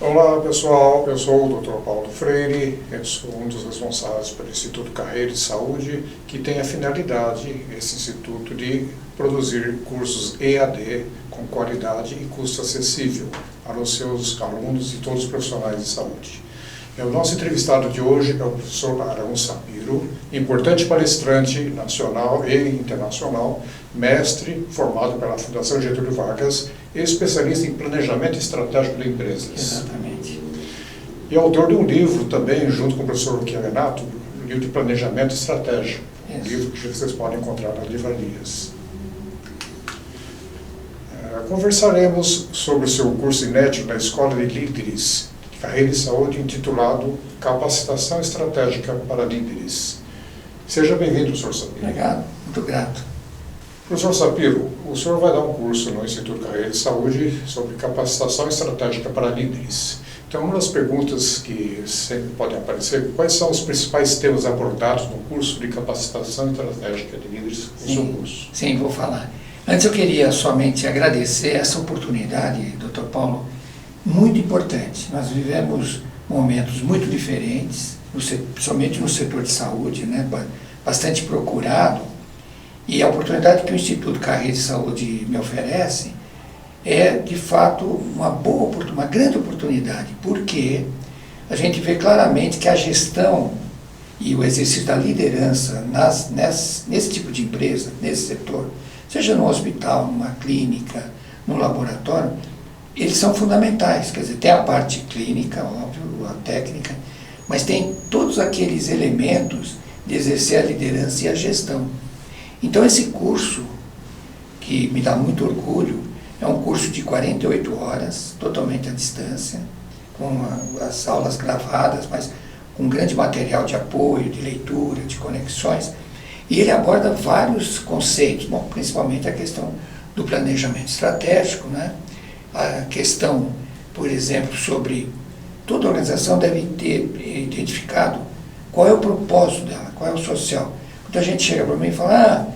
Olá pessoal, eu sou o Dr. Paulo Freire, eu sou um dos responsáveis pelo Instituto Carreira de Saúde, que tem a finalidade, esse instituto, de produzir cursos EAD com qualidade e custo acessível para os seus alunos e todos os profissionais de saúde. O nosso entrevistado de hoje é o professor Arão Sapiro, importante palestrante nacional e internacional, mestre formado pela Fundação Getúlio Vargas e especialista em planejamento estratégico de empresas. Exatamente. E autor de um livro também, junto com o professor Luquinha Renato, um livro de planejamento estratégico, um livro que vocês podem encontrar nas livrarias. Conversaremos sobre o seu curso inédito na Escola de Líderes, Carreira e Saúde, intitulado Capacitação Estratégica para Líderes. Seja bem-vindo, professor Sapiro. Obrigado, muito grato. Professor Sapiro, o senhor vai dar um curso no Instituto Carreira e Saúde sobre capacitação estratégica para líderes. Então, uma das perguntas que sempre podem aparecer, quais são os principais temas abordados no curso de capacitação estratégica de líderes no seu curso? Sim, vou falar. Antes eu queria somente agradecer essa oportunidade, Dr. Paulo, muito importante. Nós vivemos momentos muito diferentes, principalmente no setor de saúde, né, bastante procurado, e a oportunidade que o Instituto Carreira de Saúde me oferece é, de fato, uma grande oportunidade, porque a gente vê claramente que a gestão e o exercício da liderança nesse tipo de empresa, nesse setor, seja no hospital, numa clínica, num laboratório, eles são fundamentais. Quer dizer, tem a parte clínica, óbvio, a técnica, mas tem todos aqueles elementos de exercer a liderança e a gestão. Então esse curso, que me dá muito orgulho, é um curso de 48 horas, totalmente à distância, com as aulas gravadas, mas com grande material de apoio, de leitura, de conexões, e ele aborda vários conceitos, bom, principalmente a questão do planejamento estratégico, né? A questão, por exemplo, sobre toda organização deve ter identificado qual é o propósito dela, qual é o social. Muita gente chega para mim e fala,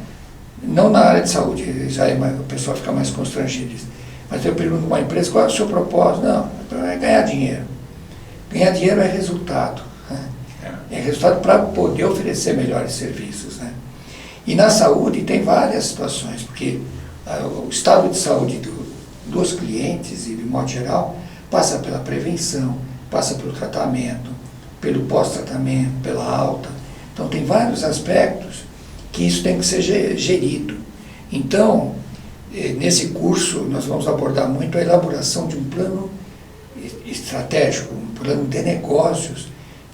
não na área de saúde, já o pessoal fica mais constrangido, mas eu pergunto para uma empresa, qual é o seu propósito? Não, é ganhar dinheiro. Ganhar dinheiro é resultado. É resultado para poder oferecer melhores serviços, né? E na saúde tem várias situações, porque o estado de saúde dos clientes, e de modo geral, passa pela prevenção, passa pelo tratamento, pelo pós-tratamento, pela alta. Então tem vários aspectos que isso tem que ser gerido. Então, nesse curso, nós vamos abordar muito a elaboração de um plano estratégico, um plano de negócios,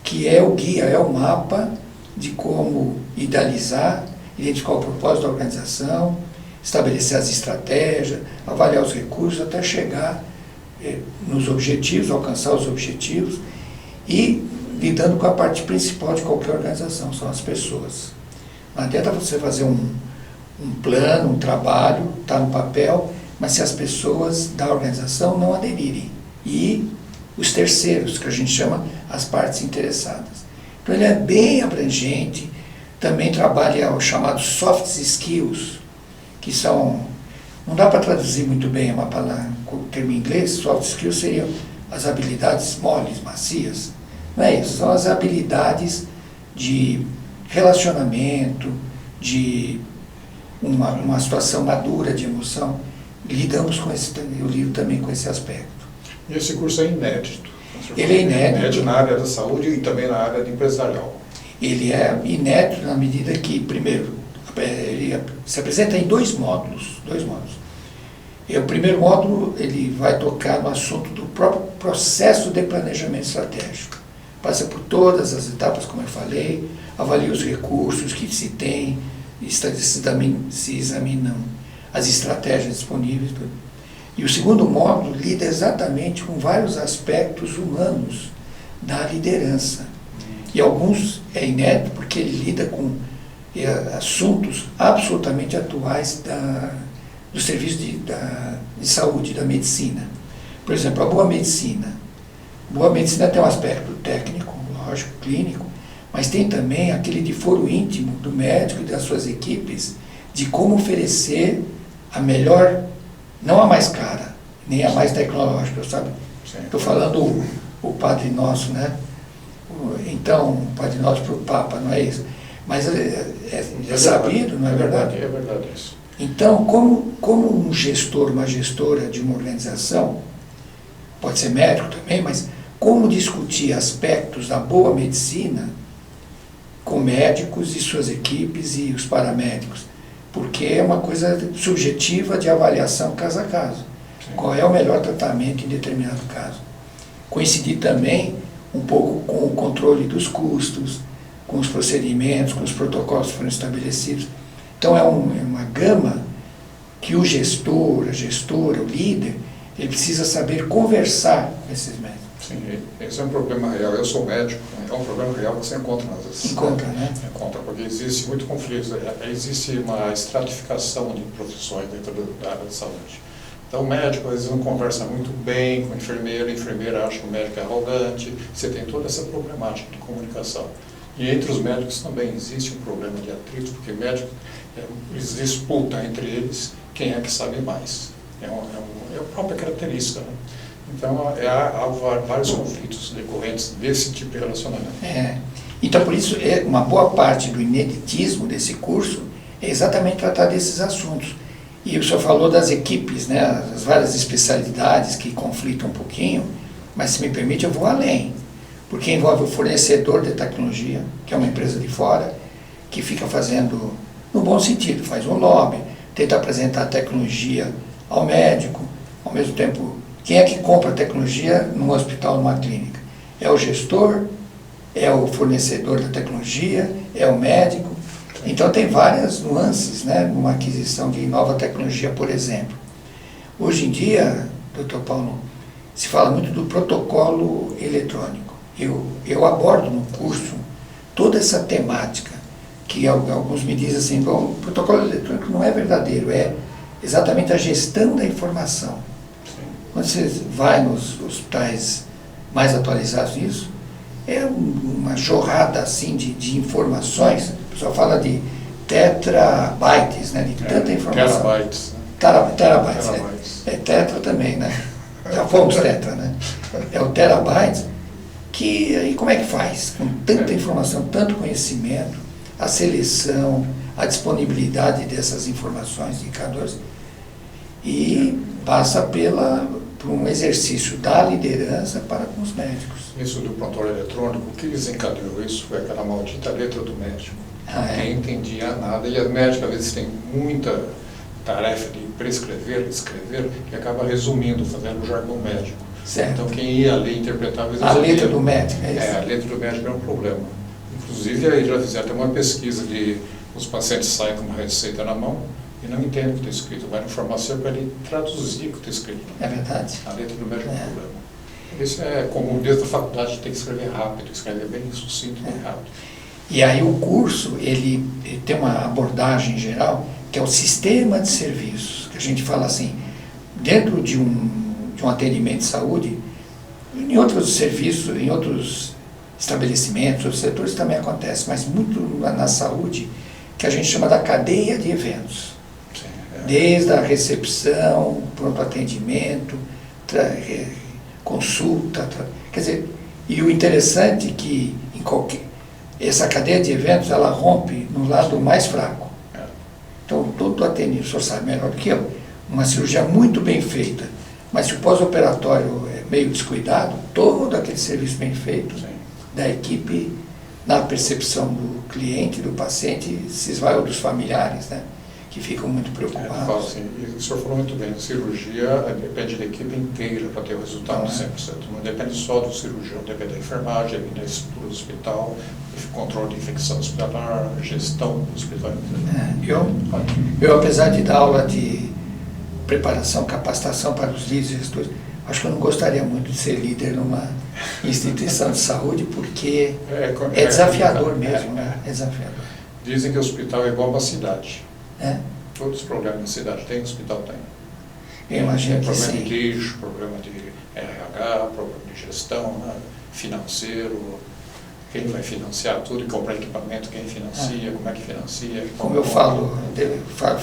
que é o guia, é o mapa de como idealizar, identificar o propósito da organização, estabelecer as estratégias, avaliar os recursos até chegar nos objetivos, alcançar os objetivos e lidando com a parte principal de qualquer organização, são as pessoas. Não adianta você fazer um plano, um trabalho, está no papel, mas se as pessoas da organização não aderirem. E os terceiros, que a gente chama as partes interessadas. Então ele é bem abrangente, também trabalha os chamados soft skills, que são, não dá para traduzir muito bem uma palavra, o termo em inglês, soft skills seriam as habilidades moles, macias. Não é isso, são as habilidades de relacionamento, de uma situação madura de emoção. Lidamos com eu lido também com esse aspecto. E esse curso é inédito? Ele é inédito. Inédito na área da saúde e também na área de empresarial. Ele é inédito na medida que, primeiro, ele se apresenta em dois módulos. E o primeiro módulo ele vai tocar no assunto do próprio processo de planejamento estratégico. Passa por todas as etapas, como eu falei, avalia os recursos que se tem, se examinam as estratégias disponíveis. E o segundo módulo lida exatamente com vários aspectos humanos da liderança. E alguns é inédito porque ele lida com assuntos absolutamente atuais do serviço de saúde, da medicina. Por exemplo, a boa medicina. Boa medicina tem um aspecto técnico, lógico, clínico, mas tem também aquele de foro íntimo do médico e das suas equipes, de como oferecer a melhor, não a mais cara, nem a mais tecnológica, sabe? Estou falando o Padre Nosso, né? Então, o Padre Nosso para o Papa, não é isso? Mas é sabido, não é verdade? É verdade isso. Então, como um gestor, uma gestora de uma organização, pode ser médico também, mas como discutir aspectos da boa medicina com médicos e suas equipes e os paramédicos? Porque é uma coisa subjetiva de avaliação caso a caso. Sim. Qual é o melhor tratamento em determinado caso? Coincidir também um pouco com o controle dos custos, com os procedimentos, com os protocolos que foram estabelecidos. Então é uma gama que o gestor, a gestora, o líder, ele precisa saber conversar com esses médicos. Sim, esse é um problema real. Eu sou médico, é um problema real que você encontra nas vezes. Encontra, né? Encontra, porque existe muito conflito, existe uma estratificação de profissões dentro da área de saúde. Então o médico às vezes não conversa muito bem com a enfermeira acha que o médico é arrogante, você tem toda essa problemática de comunicação. E entre os médicos também existe um problema de atrito, porque médico, eles disputam entre eles quem é que sabe mais. É a própria característica, né? Então há vários conflitos decorrentes desse tipo de relacionamento. Então por isso uma boa parte do ineditismo desse curso é exatamente tratar desses assuntos. E o senhor falou das equipes, né, as várias especialidades que conflitam um pouquinho, mas se me permite eu vou além, porque envolve o fornecedor de tecnologia, que é uma empresa de fora, que fica fazendo, no bom sentido, faz um lobby, tenta apresentar a tecnologia ao médico, ao mesmo tempo, quem é que compra a tecnologia num hospital, numa clínica? É o gestor, é o fornecedor da tecnologia, é o médico. Então tem várias nuances, né, numa aquisição de nova tecnologia, por exemplo. Hoje em dia, Dr. Paulo, se fala muito do protocolo eletrônico. Eu abordo no curso toda essa temática, que alguns me dizem assim, bom, o protocolo eletrônico não é verdadeiro, é exatamente a gestão da informação. Quando você vai nos hospitais mais atualizados nisso, é uma jorrada assim de informações. O pessoal fala de tetrabytes, né, de tanta informação. Terabytes. Terabytes. Terabytes. É tetra também, né? Já fomos tetra, né? É o terabytes. E como é que faz? Com tanta informação, tanto conhecimento, a seleção, a disponibilidade dessas informações, indicadores, e passa por um exercício da liderança para com os médicos. Isso do prontuário eletrônico, o que desencadeou isso foi aquela maldita letra do médico. Ninguém entendia nada, e as médicas às vezes têm muita tarefa de prescrever, escrever, que acaba resumindo, fazendo o jargão médico. Certo. Então quem ia ler e interpretar... A letra do médico, é isso? A letra do médico é um problema. Inclusive, aí já fizeram até uma pesquisa de os pacientes saem com uma receita na mão e não entendem o que está escrito. Vai no farmacêutico para ele traduzir o que está escrito. É verdade. A letra do médico é um problema. Isso é comum desde a faculdade, tem que escrever rápido, escrever bem sucinto, bem rápido. E aí o curso, ele tem uma abordagem geral, que é o sistema de serviços, que a gente fala assim, dentro de um atendimento de saúde, em outros serviços, em outros estabelecimentos, outros setores também acontece, mas muito na saúde, que a gente chama da cadeia de eventos. Sim, Desde a recepção, pronto atendimento, consulta, quer dizer, e o interessante é que essa cadeia de eventos, ela rompe no lado mais fraco. Então, todo atendimento, o senhor sabe melhor do que eu, uma cirurgia muito bem feita, mas se o pós-operatório é meio descuidado, todo aquele serviço bem feito da equipe, na percepção do cliente, do paciente, se esvai ou dos familiares, né, que ficam muito preocupados. Assim, e o senhor falou muito bem, a cirurgia depende da equipe inteira para ter o resultado de 100%. Não depende só do cirurgião, depende da enfermagem, da estrutura do hospital, controle de infecção hospitalar, gestão do hospital inteiro. Eu, apesar de dar aula de preparação, capacitação para os líderes e gestores, acho que eu não gostaria muito de ser líder numa instituição de saúde, porque é desafiador mesmo, é desafiador. Dizem que o hospital é igual a uma cidade. Todos os problemas da cidade tem, o hospital tem. Eu imagino que problema sim. de lixo, problema de RH, problema de gestão, né, financeiro, quem vai financiar tudo, comprar equipamento, quem financia, como é que financia. Como eu falo,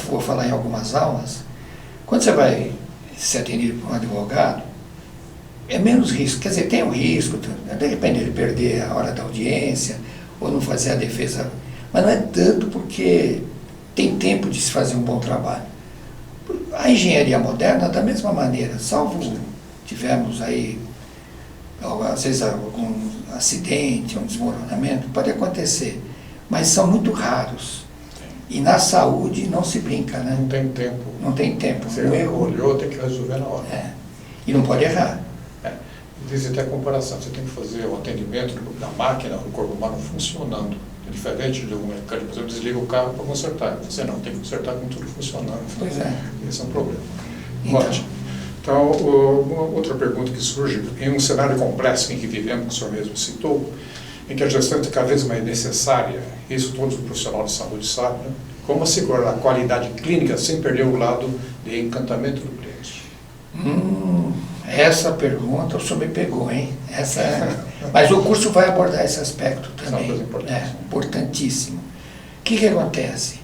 vou falar em algumas aulas, quando você vai ser atendido por um advogado, é menos risco. Quer dizer, tem um risco, de repente ele perder a hora da audiência, ou não fazer a defesa, mas não é tanto porque tem tempo de se fazer um bom trabalho. A engenharia moderna, da mesma maneira, salvo tivemos aí, às vezes, algum acidente, um desmoronamento, pode acontecer, mas são muito raros. E na saúde não se brinca, né? Não tem tempo. Não tem tempo. Você olhou, tem que resolver na hora. E não pode errar. Existe até comparação, você tem que fazer o atendimento da máquina, do corpo humano funcionando. É diferente de um mecânico, por exemplo, desliga o carro para consertar. Você não, tem que consertar com tudo funcionando. Pois é. Esse é um problema. Então. Ótimo. Então, uma outra pergunta que surge, em um cenário complexo em que vivemos, que o senhor mesmo citou, em que a gestão é cada vez mais necessária, isso todos os profissionais de saúde sabem, né? Como assegurar a qualidade clínica sem perder o lado de encantamento do cliente? Essa pergunta o senhor me pegou, hein? Mas o curso vai abordar esse aspecto também. Importantíssimo. O que acontece?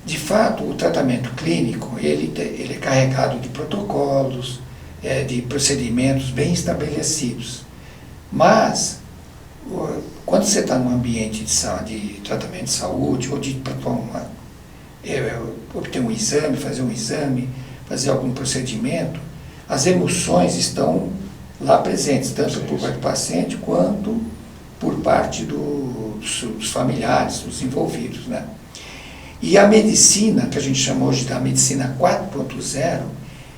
De fato, o tratamento clínico, ele é carregado de protocolos, de procedimentos bem estabelecidos. Mas, quando você está num ambiente de tratamento de saúde, ou para obter um exame, fazer algum procedimento, as emoções estão lá presentes, tanto por parte do paciente quanto por parte dos familiares, dos envolvidos, né? E a medicina, que a gente chama hoje da medicina 4.0,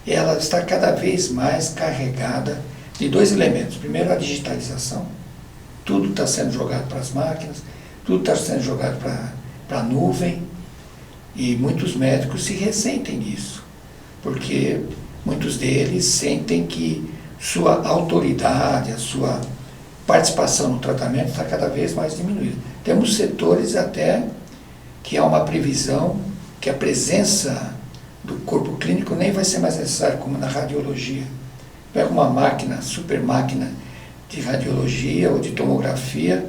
ela está cada vez mais carregada de dois elementos. Primeiro, a digitalização. Tudo está sendo jogado para as máquinas, tudo está sendo jogado para a nuvem, e muitos médicos se ressentem disso, porque muitos deles sentem que sua autoridade, a sua participação no tratamento está cada vez mais diminuída. Temos setores até que há uma previsão que a presença do corpo clínico nem vai ser mais necessária, como na radiologia. Pega uma máquina, super máquina de radiologia ou de tomografia,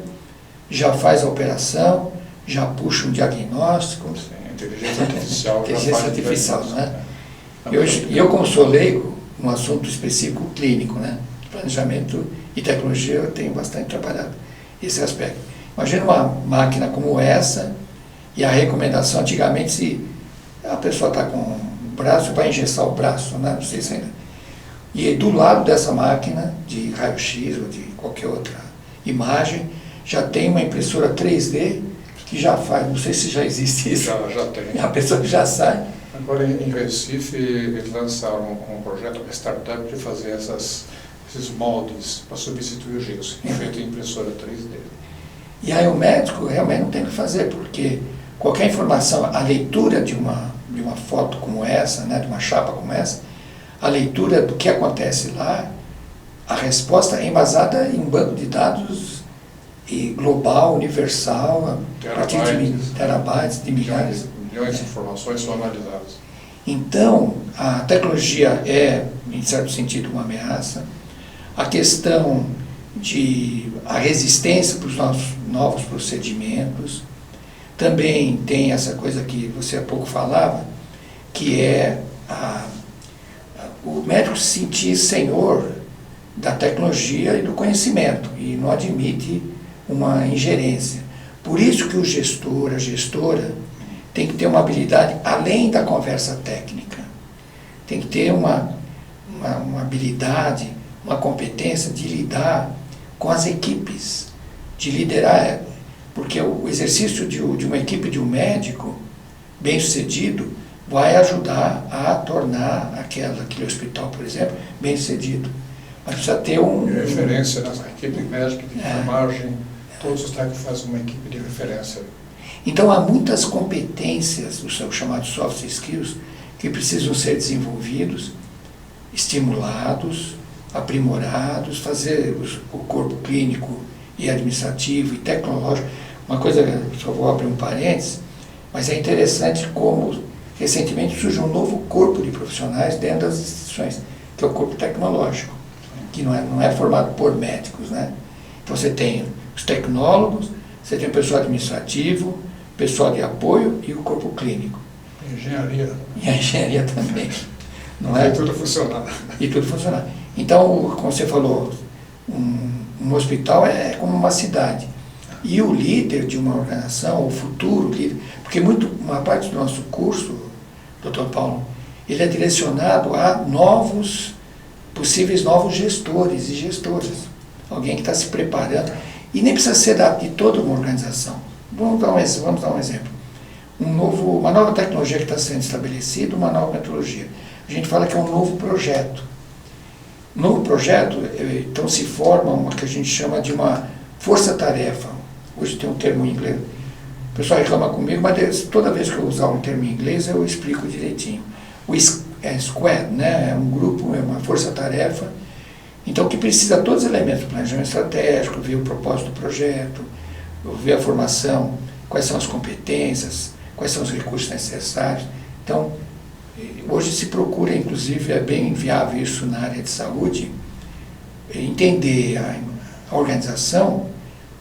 já faz a operação, já puxa um diagnóstico. Sim, inteligência artificial. Inteligência artificial, né? Eu, como sou leigo, um assunto específico clínico, né? Planejamento e tecnologia, eu tenho bastante trabalhado esse aspecto. Imagina uma máquina como essa, e a recomendação, antigamente, se a pessoa está com o braço, vai engessar o braço, né? Não sei se ainda. E do lado dessa máquina, de raio-x ou de qualquer outra imagem, já tem uma impressora 3D que já faz, não sei se já existe isso. Já tem. A pessoa já sai. Agora, em Recife, eles lançaram um projeto, uma startup, de fazer esses moldes para substituir o gesso, feito em impressora 3D. E aí o médico realmente não tem o que fazer, porque qualquer informação, a leitura de uma foto como essa, né, de uma chapa como essa, a leitura do que acontece lá, a resposta é embasada em um banco de dados global, universal, a partir de terabytes, de milhares. Milhões de informações são analisadas. Então, a tecnologia é, em certo sentido, uma ameaça. A questão a resistência para os novos procedimentos. Também tem essa coisa que você há pouco falava, que é o médico se sentir senhor da tecnologia e do conhecimento, e não admite uma ingerência. Por isso que o gestor, a gestora, tem que ter uma habilidade além da conversa técnica. Tem que ter uma habilidade, uma competência de lidar com as equipes, de liderar, porque o exercício de uma equipe de um médico bem-sucedido vai ajudar a tornar aquele hospital, por exemplo, bem-sucedido. Mas precisa ter referência nessa equipe médica de enfermagem, todos os técnicos fazem uma equipe de referência. Então há muitas competências, os chamados soft skills, que precisam ser desenvolvidos, estimulados, aprimorados, fazer o corpo clínico e administrativo e tecnológico. Uma coisa, só vou abrir um parênteses, mas é interessante como recentemente surge um novo corpo de profissionais dentro das instituições, que é o corpo tecnológico, que não é formado por médicos, né? Então você tem os tecnólogos, você tem o pessoal administrativo, o pessoal de apoio e o corpo clínico. Engenharia. E a engenharia também. Não é? E tudo funcionar. E tudo funcionar. Então, como você falou, um hospital é como uma cidade. E o líder de uma organização, o futuro líder, porque uma parte do nosso curso, Dr. Paulo, ele é direcionado a possíveis novos gestores e gestoras. Alguém que está se preparando. E nem precisa ser de toda uma organização. Vamos dar um exemplo. Uma nova tecnologia que está sendo estabelecida, uma nova metodologia. A gente fala que é um novo projeto. Novo projeto, então se forma uma que a gente chama de uma força-tarefa. Hoje tem um termo em inglês. O pessoal reclama comigo, mas toda vez que eu usar um termo em inglês eu explico direitinho. O squad, né? É um grupo, é uma força-tarefa. Então que precisa de todos os elementos, planejamento estratégico, ver o propósito do projeto, ver a formação, quais são as competências, quais são os recursos necessários. Então, hoje se procura, inclusive, é bem viável isso na área de saúde, entender a organização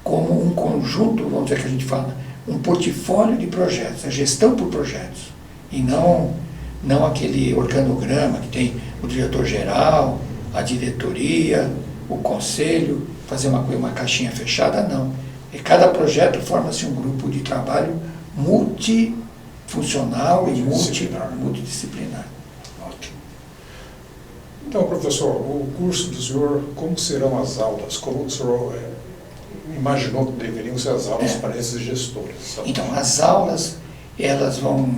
como um conjunto, vamos dizer que a gente fala, um portfólio de projetos, a gestão por projetos, e não aquele organograma que tem o diretor-geral, a diretoria, o conselho, fazer uma caixinha fechada, não. E cada projeto forma-se um grupo de trabalho multifuncional e multidisciplinar. Ótimo. Então, professor, o curso do senhor, como serão as aulas? Como o senhor imaginou que deveriam ser as aulas para esses gestores? Então, as aulas, elas vão...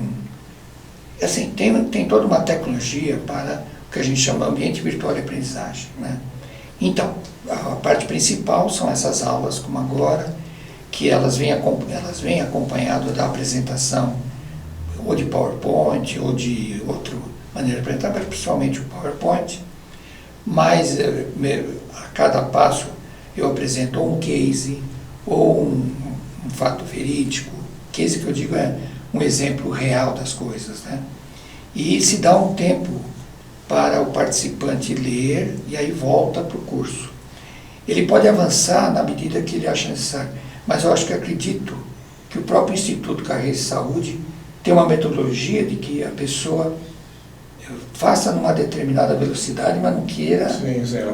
Assim, tem toda uma tecnologia para o que a gente chama de ambiente virtual de aprendizagem, né? Então, a parte principal são essas aulas, como agora, que elas vêm acompanhadas da apresentação ou de PowerPoint ou de outra maneira de apresentar, mas principalmente o PowerPoint. Mas a cada passo eu apresento ou um case ou um fato verídico. Case que eu digo é um exemplo real das coisas, né? E se dá um tempo para o participante ler e aí volta para o curso. Ele pode avançar na medida que ele acha necessário, mas eu acredito que o próprio Instituto Carreira e Saúde tem uma metodologia de que a pessoa faça numa determinada velocidade, mas não queira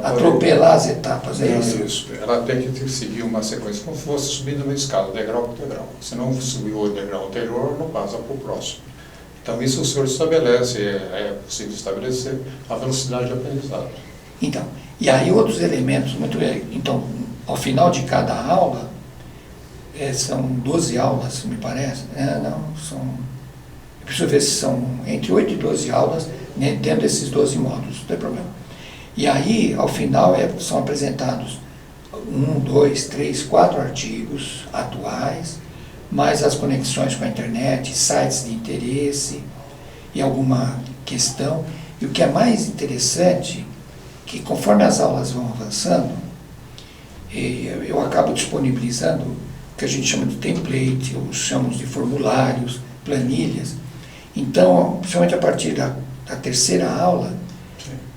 atropelar as etapas. É isso. Ela tem que seguir uma sequência, como se fosse subindo uma escada, degrau por degrau. Se não subiu o degrau anterior, não passa para o próximo. Então, isso o senhor estabelece, é possível estabelecer a velocidade de aprendizado. Então, e aí outros elementos, então, ao final de cada aula, são 12 aulas, me parece, eu preciso ver se são entre 8 e 12 aulas, né, dentro desses 12 módulos, não tem problema. E aí, ao final, são apresentados 1, 2, 3, 4 artigos atuais, mais as conexões com a internet, sites de interesse e alguma questão. E o que é mais interessante, que conforme as aulas vão avançando, eu acabo disponibilizando o que a gente chama de template, ou chamamos de formulários, planilhas. Então, principalmente a partir da terceira aula,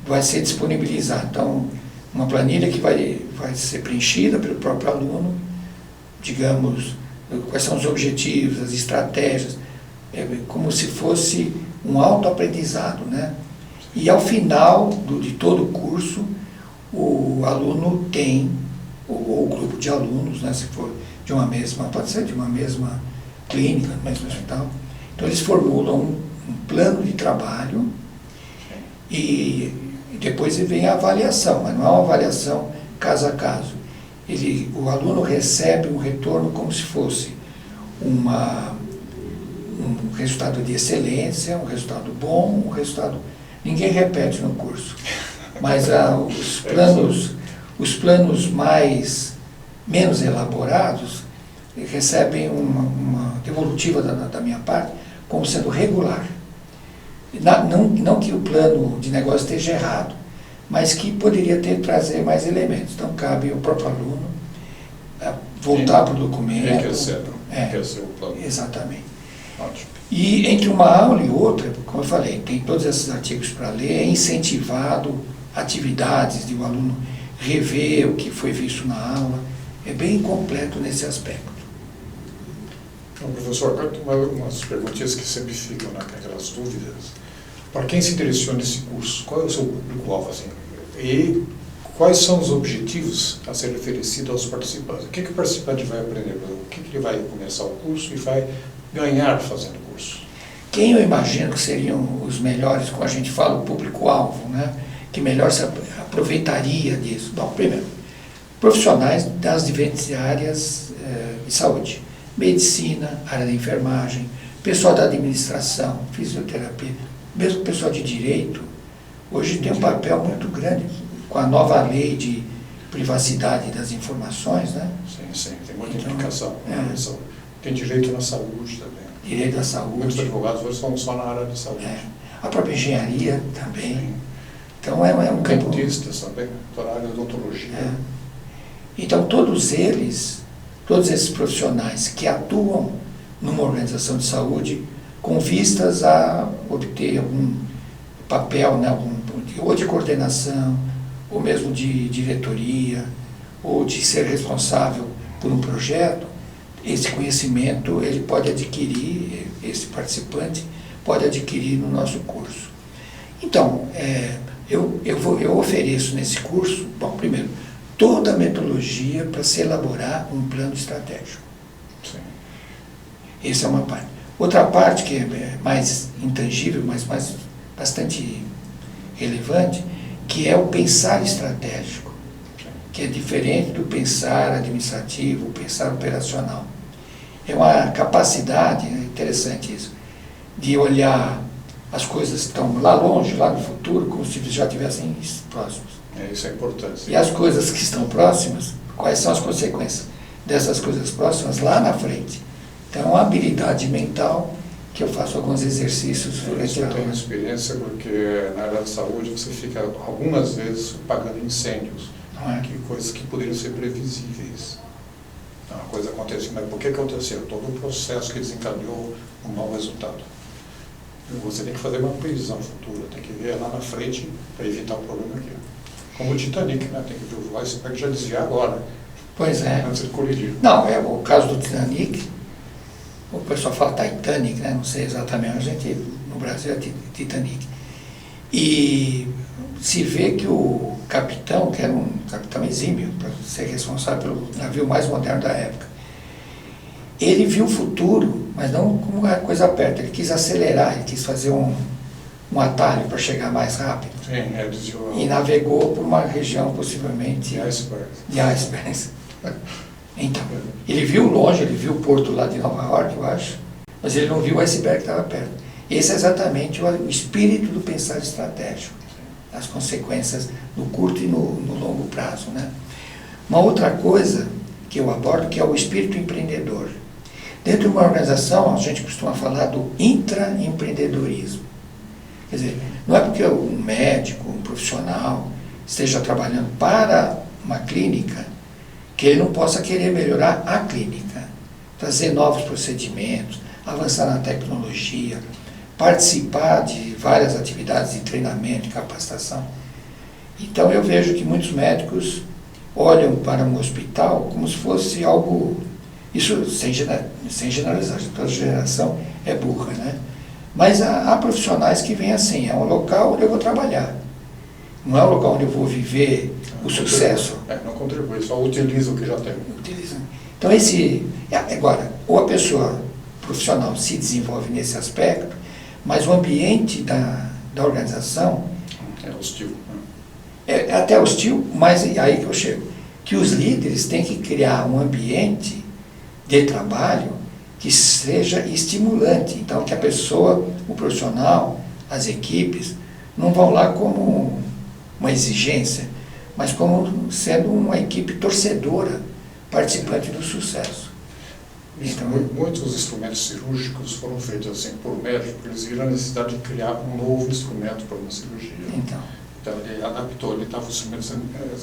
vai ser disponibilizado. Então, uma planilha que vai ser preenchida pelo próprio aluno, digamos, quais são os objetivos, as estratégias, como se fosse um autoaprendizado, né? E ao final de todo o curso, o aluno tem, ou o grupo de alunos, né, se for de uma mesma, pode ser de uma mesma clínica, do mesmo hospital, então eles formulam um plano de trabalho e depois vem a avaliação, mas não é uma avaliação caso a caso. O aluno recebe um retorno como se fosse um resultado de excelência, um resultado bom, um resultado... Ninguém repete no curso, mas os planos menos elaborados recebem uma devolutiva da minha parte como sendo regular. Não que o plano de negócio esteja errado, mas que poderia trazer mais elementos. Então, cabe ao próprio aluno voltar para o documento. Enriquecer o plano. Exatamente. Ótimo. E entre uma aula e outra, como eu falei, tem todos esses artigos para ler, é incentivado atividades de o aluno rever o que foi visto na aula, é bem completo nesse aspecto. Então, professor, umas perguntinhas que sempre ficam naquelas dúvidas. Para quem se interessou nesse curso, qual é o seu público-alvo? Assim? E quais são os objetivos a serem oferecidos aos participantes? O que o participante vai aprender? O que ele vai começar o curso e vai ganhar fazendo o curso? Quem eu imagino que seriam os melhores, como a gente fala, o público-alvo, né? Que melhor se aproveitaria disso? Bom, primeiro, profissionais das diferentes áreas de saúde. Medicina, área da enfermagem, pessoal da administração, fisioterapia, mesmo pessoal de direito, hoje tem um papel muito grande com a nova lei de privacidade das informações, né? Sim, tem muita implicação. Tem direito na saúde também. Direito à saúde. Muitos advogados hoje são só na área de saúde. A própria engenharia também. Sim. Então é um campo... Dentistas também, toda a área de odontologia. Então todos esses profissionais que atuam numa organização de saúde com vistas a obter algum papel, né, ou de coordenação, ou mesmo de diretoria, ou de ser responsável por um projeto, esse conhecimento ele pode adquirir, esse participante pode adquirir no nosso curso. Então, eu ofereço nesse curso, bom, primeiro, toda a metodologia para se elaborar um plano estratégico. Sim. Essa é uma parte. Outra parte que é mais intangível, mas bastante relevante, que é o pensar estratégico, que é diferente do pensar administrativo, o pensar operacional. É uma capacidade, interessante isso, de olhar as coisas que estão lá longe, lá no futuro, como se já estivessem próximos. Isso é importante. E as coisas que estão próximas, quais são as consequências dessas coisas próximas lá na frente. Então, é uma habilidade mental que eu faço alguns exercícios durante a aula. Eu tenho experiência porque na área da saúde você fica algumas vezes apagando incêndios, que coisas que poderiam ser previsíveis. Uma coisa aconteceu, mas por que aconteceu? Todo o processo que desencadeou um mau resultado. Você tem que fazer uma previsão futura, tem que ver lá na frente para evitar o problema aqui. Como o Titanic, né? Tem que ver o iceberg já desviar agora. Pois é. Antes de colidir. Não, é o caso do Titanic. O pessoal fala Titanic, né? Não sei exatamente, a gente no Brasil é Titanic. E se vê que o capitão, que era um capitão exímio, para ser responsável pelo navio mais moderno da época, ele viu o futuro, mas não como uma coisa perto, ele quis acelerar, ele quis fazer um atalho para chegar mais rápido. Sim, desviou. E navegou por uma região possivelmente de icebergs. Então, ele viu longe, ele viu o porto lá de Nova York, eu acho, mas ele não viu o iceberg que estava perto. Esse é exatamente o espírito do pensar estratégico, as consequências no curto e no longo prazo, né? Uma outra coisa que eu abordo, que é o espírito empreendedor. Dentro de uma organização, a gente costuma falar do intraempreendedorismo. Quer dizer, não é porque um médico, um profissional, esteja trabalhando para uma clínica, que ele não possa querer melhorar a clínica, trazer novos procedimentos, avançar na tecnologia, participar de várias atividades de treinamento e capacitação. Então eu vejo que muitos médicos olham para um hospital como se fosse algo, isso sem generalizar, toda geração é burra, né? Mas há profissionais que veem assim, é um local onde eu vou trabalhar, não é um local onde eu vou viver o sucesso. Não contribui, só utiliza o que já tem. Então agora, ou a pessoa profissional se desenvolve nesse aspecto, mas o ambiente da organização é hostil. É até hostil, mas aí que eu chego, que os líderes têm que criar um ambiente de trabalho que seja estimulante. Então, que a pessoa, o profissional, as equipes, não vão lá como uma exigência, mas como sendo uma equipe torcedora, participante do sucesso. Então, muitos instrumentos cirúrgicos foram feitos assim por médicos, porque eles viram a necessidade de criar um novo instrumento para uma cirurgia. Então ele adaptou, ele estava os instrumentos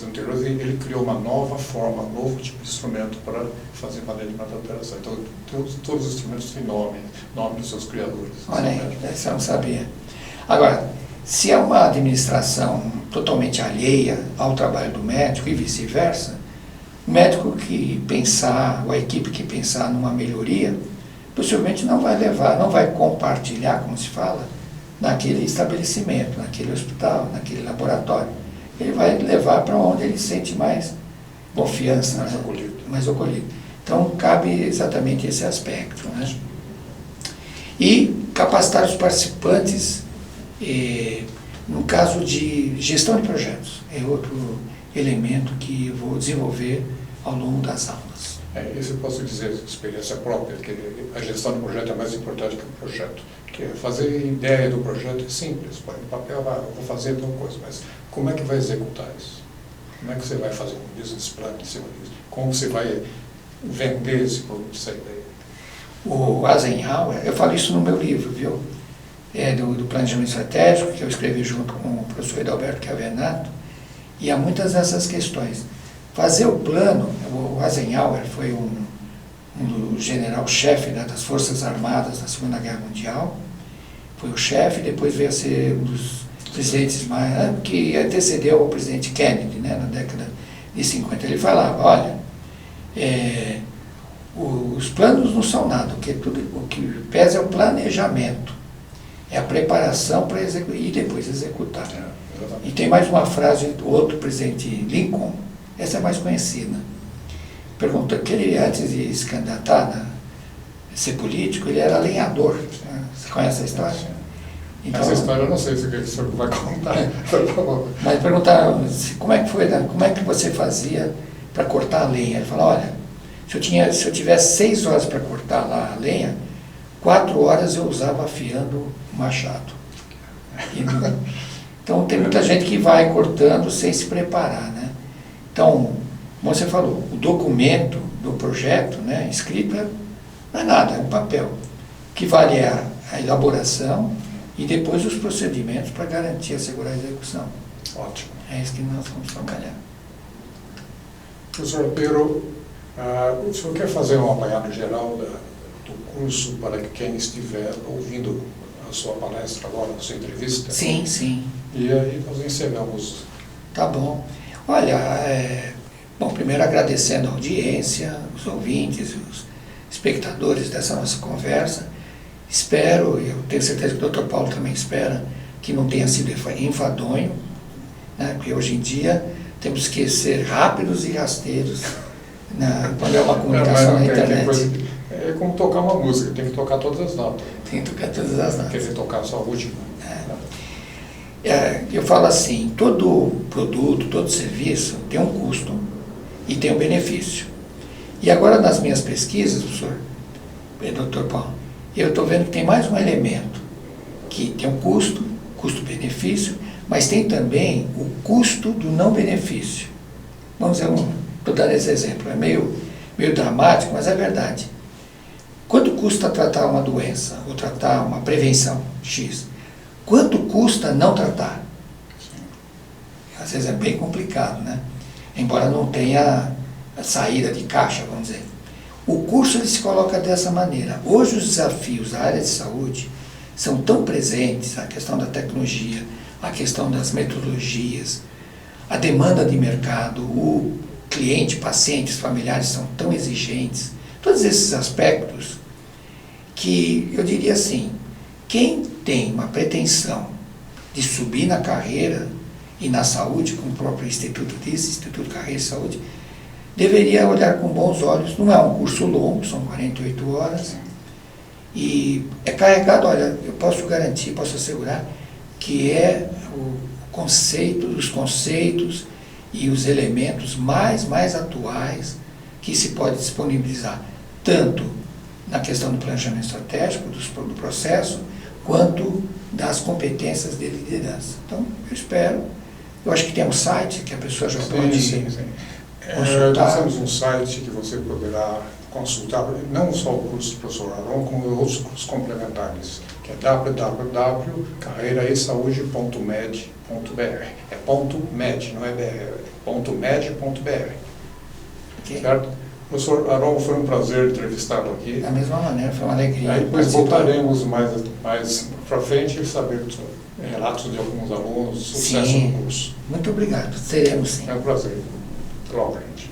anteriores e ele criou uma nova forma, um novo tipo de instrumento para fazer uma determinada operação. Então todos os instrumentos têm nome dos seus criadores. Olha aí, essa eu não sabia. Agora, se é uma administração totalmente alheia ao trabalho do médico e vice-versa, o médico que pensar, ou a equipe que pensar numa melhoria, possivelmente não vai compartilhar, como se fala, naquele estabelecimento, naquele hospital, naquele laboratório. ele vai levar para onde ele sente mais confiança, Mais né? acolhido. Mais acolhido. Então, cabe exatamente esse aspecto, né? E capacitar os participantes, no caso de gestão de projetos, é outro elemento que eu vou desenvolver ao longo das aulas. Isso eu posso dizer de experiência própria, que a gestão do projeto é mais importante que o projeto. Porque fazer ideia do projeto é simples, põe no papel, eu vou fazer alguma coisa, mas como é que vai executar isso? Como é que você vai fazer um business plan em cima disso? Como você vai vender esse produto, essa ideia? O Eisenhower, eu falo isso no meu livro, viu? É do planejamento estratégico, que eu escrevi junto com o professor Edalberto Chiavenato, e há muitas dessas questões. Fazer o plano, o Eisenhower foi um general-chefe, né, das Forças Armadas na Segunda Guerra Mundial, foi o chefe, depois veio a ser um dos presidentes mais, que antecedeu o presidente Kennedy, né, na década de 50. Ele falava, olha, os planos não são nada, o que pesa é o planejamento, é a preparação para executar e depois executar. E tem mais uma frase do outro presidente Lincoln, essa é mais conhecida. Perguntou que ele, antes de se candidatar, ser político, ele era lenhador. Você conhece a história? Então, essa história eu não sei se o senhor vai contar. Mas perguntaram como é que foi, como é que você fazia para cortar a lenha? Ele falou, olha, se eu tivesse 6 horas para cortar lá a lenha, 4 horas eu usava afiando o machado. Então tem muita gente que vai cortando sem se preparar, né? Então, como você falou, o documento do projeto, né, escrito, não é nada, é um papel. O que vale é a elaboração e depois os procedimentos para garantir, assegurar a execução. Ótimo. É isso que nós vamos trabalhar. Professor Pero, o senhor quer fazer um apanhado geral do curso para quem estiver ouvindo a sua palestra agora, a sua entrevista? Sim, sim. E aí nós encerramos. Tá bom. Olha, bom, primeiro agradecendo a audiência, os ouvintes, os espectadores dessa nossa conversa. Espero, eu tenho certeza que o Dr. Paulo também espera, que não tenha sido enfadonho, né? Porque hoje em dia temos que ser rápidos e rasteiros, né? Quando é uma comunicação na internet. É como tocar uma música, tem que tocar todas as notas. Tem que tocar todas as notas. Quer dizer, tocar só a última. Eu falo assim, todo produto, todo serviço tem um custo e tem um benefício. E agora nas minhas pesquisas, professor, Dr. Paulo, eu estou vendo que tem mais um elemento, que tem um custo-benefício, mas tem também o custo do não benefício. Vamos dizer, estou dando esse exemplo, é meio dramático, mas é verdade. Quanto custa tratar uma doença, ou tratar uma prevenção X? Quanto custa não tratar? Às vezes é bem complicado, né? Embora não tenha a saída de caixa, vamos dizer. O curso ele se coloca dessa maneira. Hoje os desafios da área de saúde são tão presentes, a questão da tecnologia, a questão das metodologias, a demanda de mercado, o cliente, pacientes, familiares são tão exigentes, todos esses aspectos que eu diria assim, quem tem uma pretensão de subir na carreira e na saúde, como o próprio Instituto disse, Instituto Carreira e Saúde, deveria olhar com bons olhos. Não é um curso longo, são 48 horas, e é carregado, olha, eu posso garantir, posso assegurar, que é os conceitos e os elementos mais atuais que se pode disponibilizar, tanto na questão do planejamento estratégico, do processo, quanto das competências de liderança. Então, eu acho que tem um site que a pessoa já pode consultar. Nós temos um site que você poderá consultar, não só o curso do professor Aron, como outros cursos complementares, que é www.carreiraesaude.med.br. É .med, não é BR, é .med.br. Okay. Certo? Professor Aron, foi um prazer entrevistá-lo aqui. Da mesma maneira, foi uma alegria. Aí depois voltaremos mais para frente e saber relatos de alguns alunos, sucesso Sim. no curso. Muito obrigado, teremos sim. É um prazer. Até logo, gente.